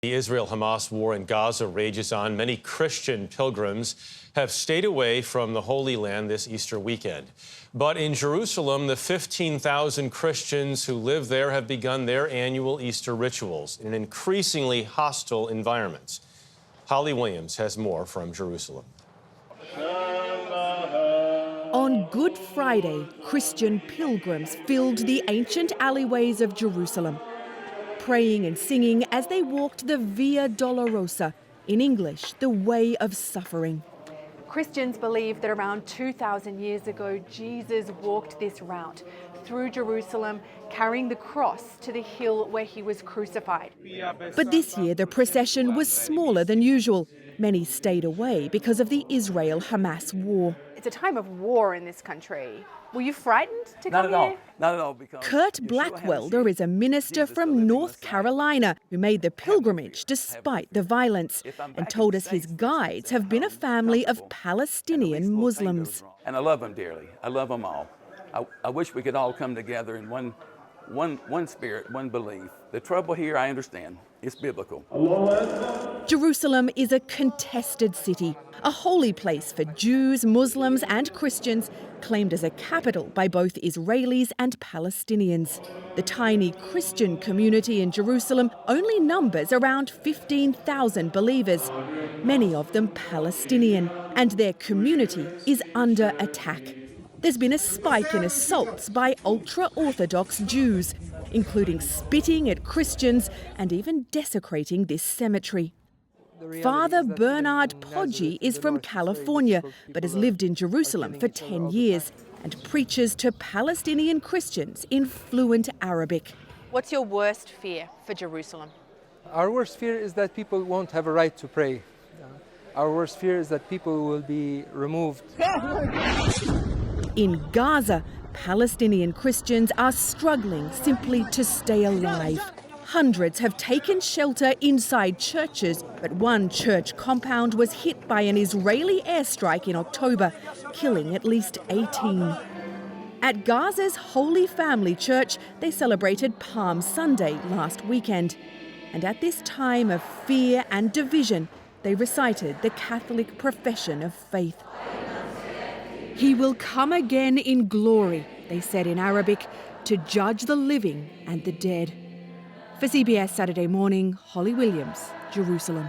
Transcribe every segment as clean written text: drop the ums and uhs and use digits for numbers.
The Israel-Hamas war in Gaza rages on. Many Christian pilgrims have stayed away from the Holy Land this Easter weekend. But in Jerusalem, the 15,000 Christians who live there have begun their annual Easter rituals in an increasingly hostile environment. Holly Williams has more from Jerusalem. On Good Friday, Christian pilgrims filled the ancient alleyways of Jerusalem, praying and singing as they walked the Via Dolorosa, in English, the Way of Suffering. Christians believe that around 2,000 years ago, Jesus walked this route through Jerusalem, carrying the cross to the hill where he was crucified. But this year, the procession was smaller than usual. Many stayed away because of the Israel-Hamas war. It's a time of war in this country. Were you frightened to come here? Not at all. Because Kurt Blackwelder is a minister from North Carolina who made the pilgrimage despite the violence and told us his guides have been a family of Palestinian Muslims. And I love them dearly. I love them all. I wish we could all come together in one spirit, one belief. The trouble here, I understand, it's biblical. Jerusalem is a contested city, a holy place for Jews, Muslims and Christians, claimed as a capital by both Israelis and Palestinians. The tiny Christian community in Jerusalem only numbers around 15,000 believers, many of them Palestinian, and their community is under attack. There's been a spike in assaults by ultra-Orthodox Jews, including spitting at Christians and even desecrating this cemetery. Father Bernard Poggi is from California, but has lived in Jerusalem for 10 years and preaches to Palestinian Christians in fluent Arabic. What's your worst fear for Jerusalem? Our worst fear is that people won't have a right to pray. Our worst fear is that people will be removed. In Gaza, Palestinian Christians are struggling simply to stay alive. Hundreds have taken shelter inside churches, but one church compound was hit by an Israeli airstrike in October, killing at least 18. At Gaza's Holy Family Church, they celebrated Palm Sunday last weekend. And at this time of fear and division, they recited the Catholic profession of faith. He will come again in glory, they said in Arabic, to judge the living and the dead. For CBS Saturday Morning, Holly Williams, Jerusalem.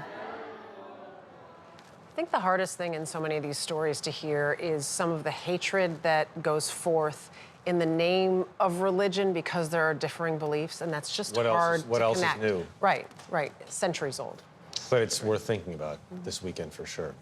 I think the hardest thing in so many of these stories to hear is some of the hatred that goes forth in the name of religion because there are differing beliefs, and that's just hard to connect. What else is new? Right, centuries old. But it's worth thinking about this weekend for sure.